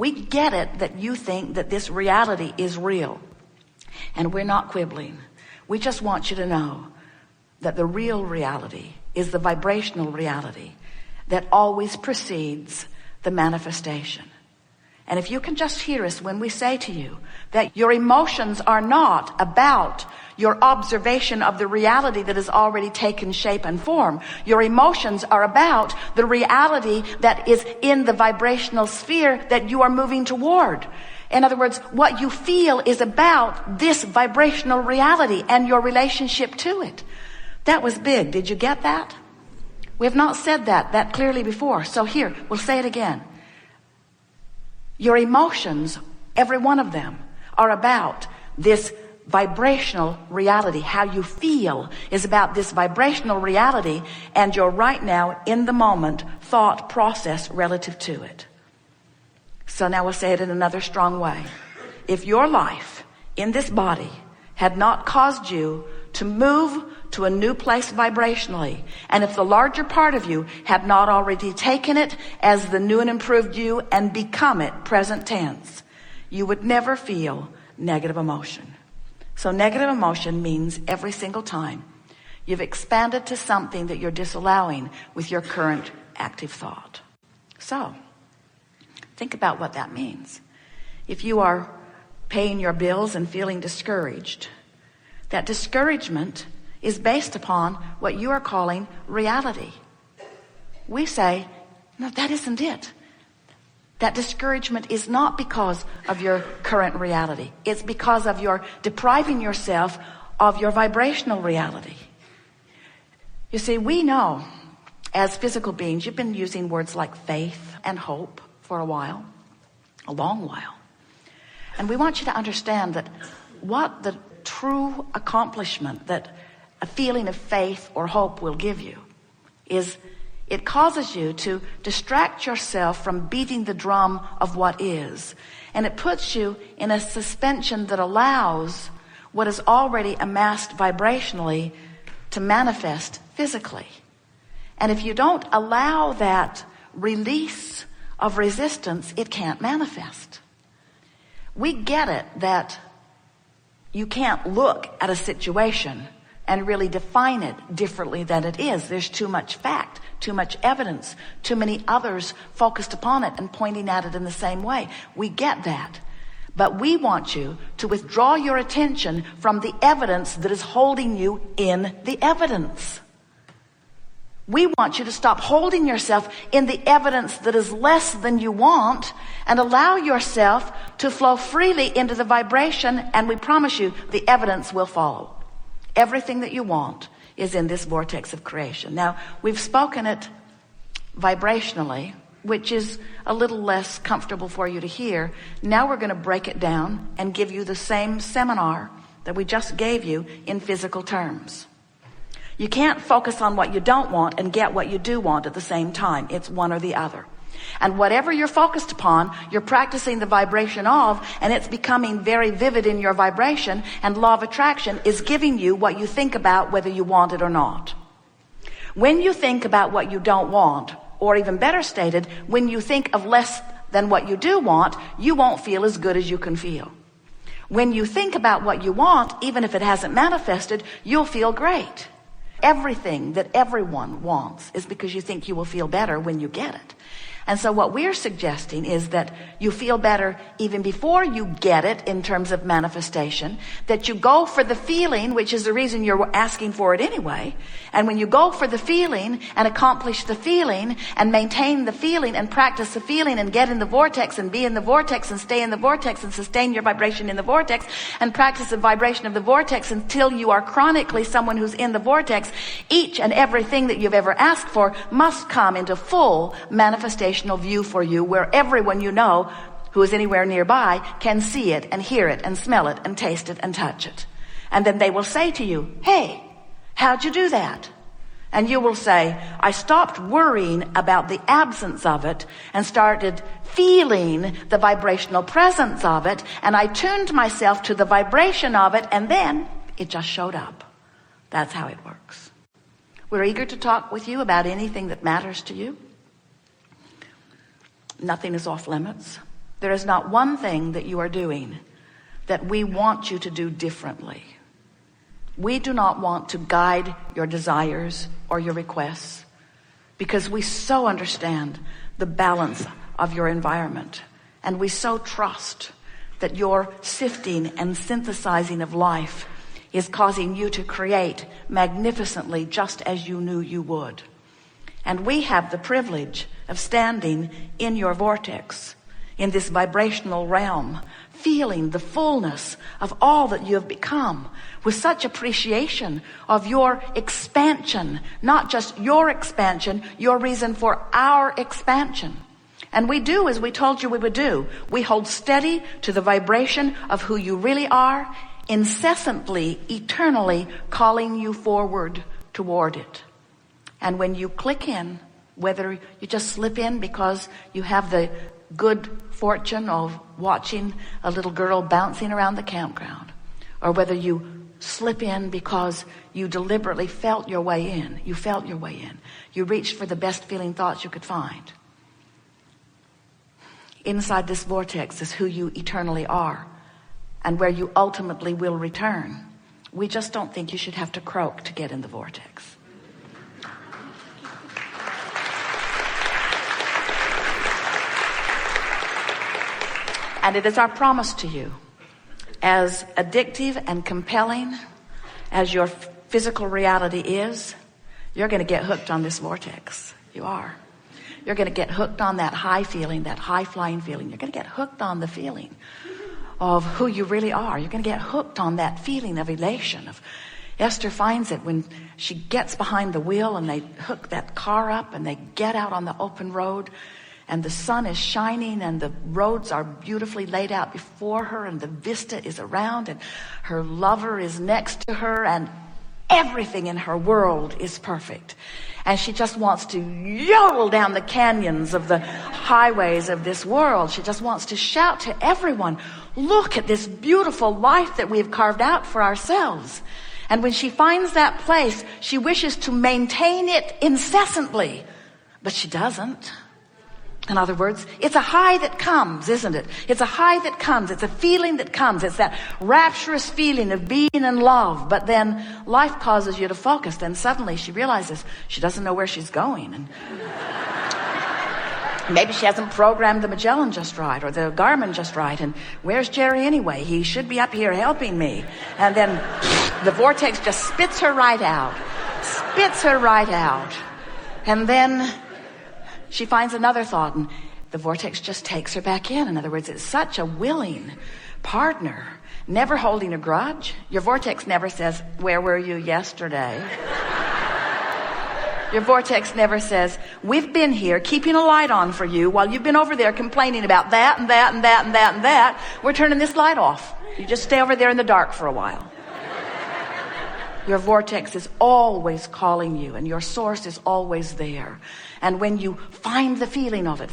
We get it that you think that this reality is real. And we're not quibbling. We just want you to know that the real reality is the vibrational reality that always precedes the manifestation. And if you can just hear us when we say to you that your emotions are not about your observation of the reality that has already taken shape and form. Your emotions are about the reality that is in the vibrational sphere that you are moving toward. In other words, what you feel is about this vibrational reality and your relationship to it. That was big. Did you get that? We have not said that clearly before. So here, we'll say it again. Your emotions, every one of them, are about this vibrational reality. How you feel is about this vibrational reality and your right now, in the moment, thought process relative to it. So now we'll say it in another strong way. If your life in this body had not caused you to move to a new place vibrationally, and if the larger part of you had not already taken it as the new and improved you and become it present tense, you would never feel negative emotion. So negative emotion means every single time you've expanded to something that you're disallowing with your current active thought. So think about what that means. If you are paying your bills and feeling discouraged, that discouragement is based upon what you are calling reality. We say, no, that isn't it. That discouragement is not because of your current reality. It's because of your depriving yourself of your vibrational reality. You see, we know as physical beings, you've been using words like faith and hope for a while, a long while. And we want you to understand that what the true accomplishment that a feeling of faith or hope will give you is it causes you to distract yourself from beating the drum of what is. And it puts you in a suspension that allows what is already amassed vibrationally to manifest physically. And if you don't allow that release of resistance, it can't manifest. We get it that you can't look at a situation and really define it differently than it is. There's too much fact, too much evidence, too many others focused upon it and pointing at it in the same way. We get that. But we want you to withdraw your attention from the evidence that is holding you in the evidence. We want you to stop holding yourself in the evidence that is less than you want and allow yourself to flow freely into the vibration, and we promise you the evidence will follow. Everything that you want is in this vortex of creation. Now, we've spoken it vibrationally, which is a little less comfortable for you to hear. Now we're going to break it down and give you the same seminar that we just gave you in physical terms. You can't focus on what you don't want and get what you do want at the same time. It's one or the other. And whatever you're focused upon, you're practicing the vibration of, and it's becoming very vivid in your vibration, and law of attraction is giving you what you think about, whether you want it or not. When you think about what you don't want, or even better stated, when you think of less than what you do want, you won't feel as good as you can feel. When you think about what you want, even if it hasn't manifested, you'll feel great. Everything that everyone wants is because you think you will feel better when you get it. And so what we're suggesting is that you feel better even before you get it in terms of manifestation, that you go for the feeling, which is the reason you're asking for it anyway. And when you go for the feeling and accomplish the feeling and maintain the feeling and practice the feeling and get in the vortex and be in the vortex and stay in the vortex and sustain your vibration in the vortex and practice the vibration of the vortex until you are chronically someone who's in the vortex, each and everything that you've ever asked for must come into full manifestation view for you, where everyone you know who is anywhere nearby can see it and hear it and smell it and taste it and touch it. And then they will say to you, hey, how'd you do that? And you will say, I stopped worrying about the absence of it and started feeling the vibrational presence of it, and I tuned myself to the vibration of it, and then it just showed up. That's how it works. We're eager to talk with you about anything that matters to you. Nothing is off limits. There is not one thing that you are doing that we want you to do differently. We do not want to guide your desires or your requests because we so understand the balance of your environment, and we so trust that your sifting and synthesizing of life is causing you to create magnificently just as you knew you would. And we have the privilege of standing in your vortex, in this vibrational realm, feeling the fullness of all that you have become, with such appreciation of your expansion, not just your expansion, your reason for our expansion. And we do as we told you we would do. We hold steady to the vibration of who you really are, incessantly, eternally calling you forward toward it. And when you click in, whether you just slip in because you have the good fortune of watching a little girl bouncing around the campground, or whether you slip in because you deliberately felt your way in, you reached for the best feeling thoughts you could find. Inside this vortex is who you eternally are and where you ultimately will return. We just don't think you should have to croak to get in the vortex. And it is our promise to you, as addictive and compelling as your physical reality is, you're going to get hooked on this vortex. You are. You're going to get hooked on that high feeling, that high flying feeling. You're going to get hooked on the feeling of who you really are. You're going to get hooked on that feeling of elation. Esther finds it when she gets behind the wheel and they hook that car up and they get out on the open road. And the sun is shining and the roads are beautifully laid out before her and the vista is around and her lover is next to her and everything in her world is perfect. And she just wants to yodel down the canyons of the highways of this world. She just wants to shout to everyone, look at this beautiful life that we have carved out for ourselves. And when she finds that place, she wishes to maintain it incessantly, but she doesn't. In other words, it's a high that comes, isn't it? It's a high that comes. It's a feeling that comes. It's that rapturous feeling of being in love. But then life causes you to focus. Then suddenly she realizes she doesn't know where she's going. And maybe she hasn't programmed the Magellan just right or the Garmin just right. And where's Jerry anyway? He should be up here helping me. And then the vortex just spits her right out. And then she finds another thought and the vortex just takes her back in. In other words, it's such a willing partner, never holding a grudge. Your vortex never says, where were you yesterday? Your vortex never says, we've been here keeping a light on for you while you've been over there complaining about that and that and that and that and that. We're turning this light off. You just stay over there in the dark for a while. Your vortex is always calling you and your source is always there. And when you find the feeling of it,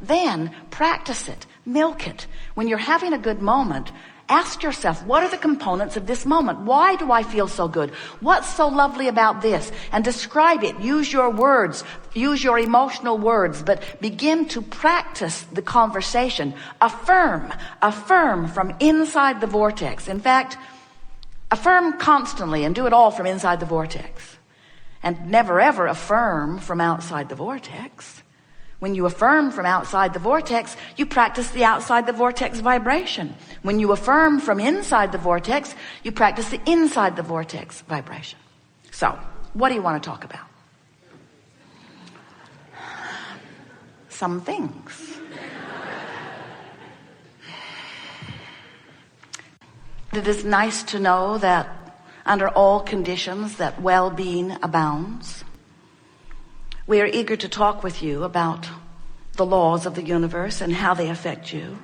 then practice it, milk it. When you're having a good moment, ask yourself, what are the components of this moment? Why do I feel so good? What's so lovely about this? And describe it. Use your words. Use your emotional words, but begin to practice the conversation. Affirm from inside the vortex. In fact, affirm constantly and do it all from inside the vortex. And never ever affirm from outside the vortex. When you affirm from outside the vortex, you practice the outside the vortex vibration. When you affirm from inside the vortex, you practice the inside the vortex vibration. So, what do you want to talk about? Some things. It is nice to know that under all conditions that well-being abounds. We are eager to talk with you about the laws of the universe and how they affect you.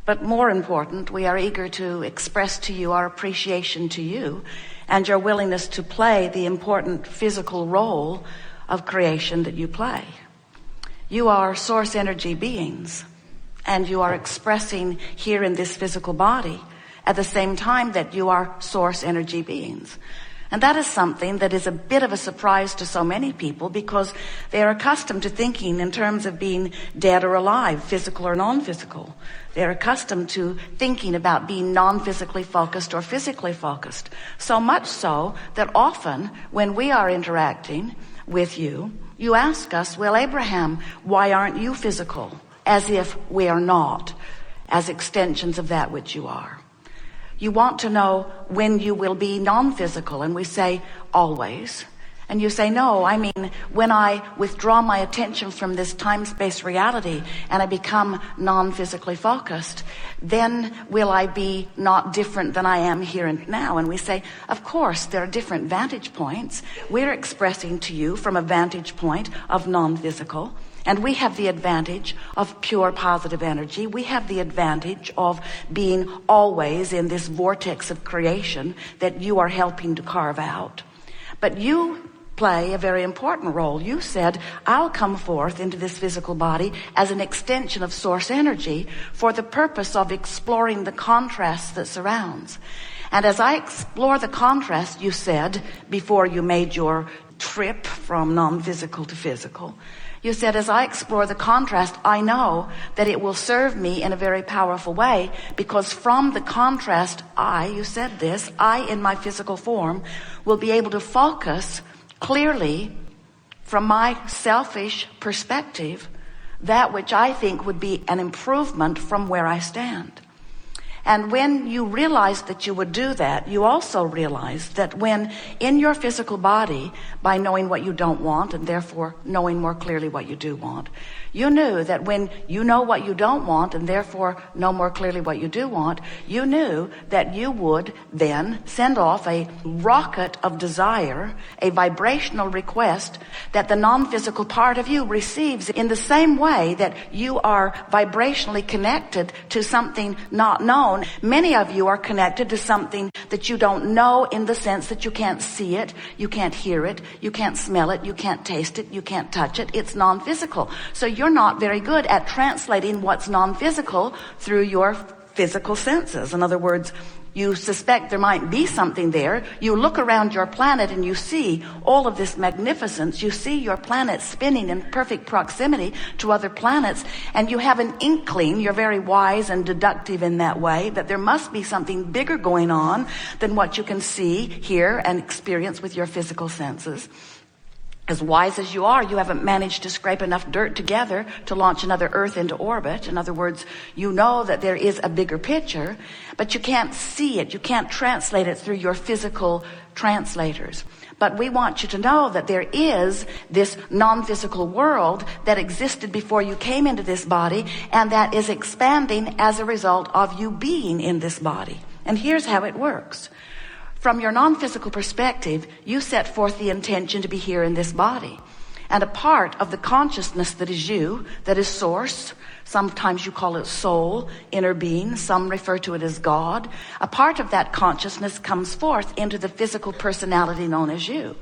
But more important, we are eager to express to you our appreciation to you and your willingness to play the important physical role of creation that you play. You are source energy beings, and you are expressing here in this physical body at the same time that you are source energy beings. And that is something that is a bit of a surprise to so many people, because they are accustomed to thinking in terms of being dead or alive, physical or non-physical. They're accustomed to thinking about being non-physically focused or physically focused. So much so that often when we are interacting with you, you ask us, well, Abraham, why aren't you physical? As if we are not, as extensions of that which you are. You want to know when you will be non-physical, and we say, always. And you say, no, I mean, when I withdraw my attention from this time-space reality and I become non-physically focused, then will I be not different than I am here and now? And we say, of course, there are different vantage points. We're expressing to you from a vantage point of non-physical. And we have the advantage of pure positive energy. We have the advantage of being always in this vortex of creation that you are helping to carve out. But you play a very important role. You said, I'll come forth into this physical body as an extension of source energy for the purpose of exploring the contrast that surrounds. And as I explore the contrast, you said, before you made your trip from non-physical to physical, you said, as I explore the contrast, I know that it will serve me in a very powerful way, because from the contrast, you said this, I in my physical form will be able to focus clearly from my selfish perspective that which I think would be an improvement from where I stand. And when you realized that you would do that, you also realized that when in your physical body, by knowing what you don't want and therefore knowing more clearly what you do want, you knew that when you know what you don't want and therefore know more clearly what you do want, you knew that you would then send off a rocket of desire, a vibrational request that the non-physical part of you receives in the same way that you are vibrationally connected to something not known. Many of you are connected to something that you don't know, in the sense that you can't see it, you can't hear it, you can't smell it, you can't taste it, you can't touch it. It's non-physical. So you're not very good at translating what's non-physical through your physical senses. In other words, you suspect there might be something there. You look around your planet and you see all of this magnificence. You see your planet spinning in perfect proximity to other planets, and you have an inkling, you're very wise and deductive in that way, that there must be something bigger going on than what you can see, hear, and experience with your physical senses. As wise as you are, you haven't managed to scrape enough dirt together to launch another Earth into orbit. In other words, you know that there is a bigger picture, but you can't see it. You can't translate it through your physical translators. But we want you to know that there is this non-physical world that existed before you came into this body, and that is expanding as a result of you being in this body. And here's how it works. From your non-physical perspective, you set forth the intention to be here in this body. And a part of the consciousness that is you, that is source, sometimes you call it soul, inner being, some refer to it as God. A part of that consciousness comes forth into the physical personality known as you.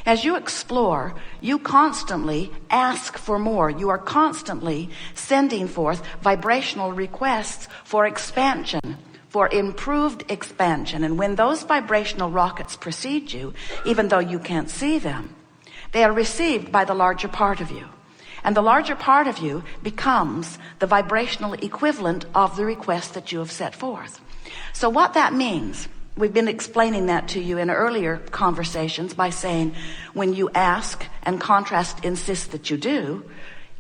As you explore, you constantly ask for more. You are constantly sending forth vibrational requests for expansion, for improved expansion. And when those vibrational rockets precede you, even though you can't see them, they are received by the larger part of you. And the larger part of you becomes the vibrational equivalent of the request that you have set forth. So what that means, we've been explaining that to you in earlier conversations by saying, when you ask and contrast insists that you do,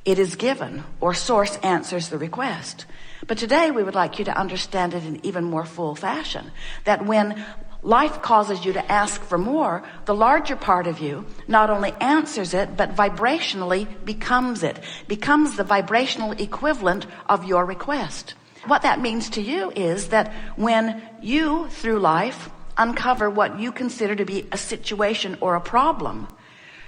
it is given, or source answers the request. But today we would like you to understand it in even more full fashion, that when life causes you to ask for more, the larger part of you not only answers it, but vibrationally becomes it, becomes the vibrational equivalent of your request. What that means to you is that when you, through life, uncover what you consider to be a situation or a problem,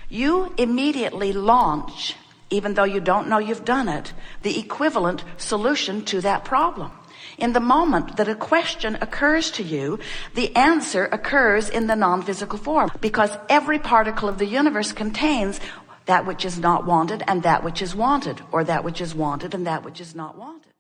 you immediately launch, even though you don't know you've done it, the equivalent solution to that problem. In the moment that a question occurs to you, the answer occurs in the non-physical form, because every particle of the universe contains that which is not wanted and that which is wanted, or that which is wanted and that which is not wanted.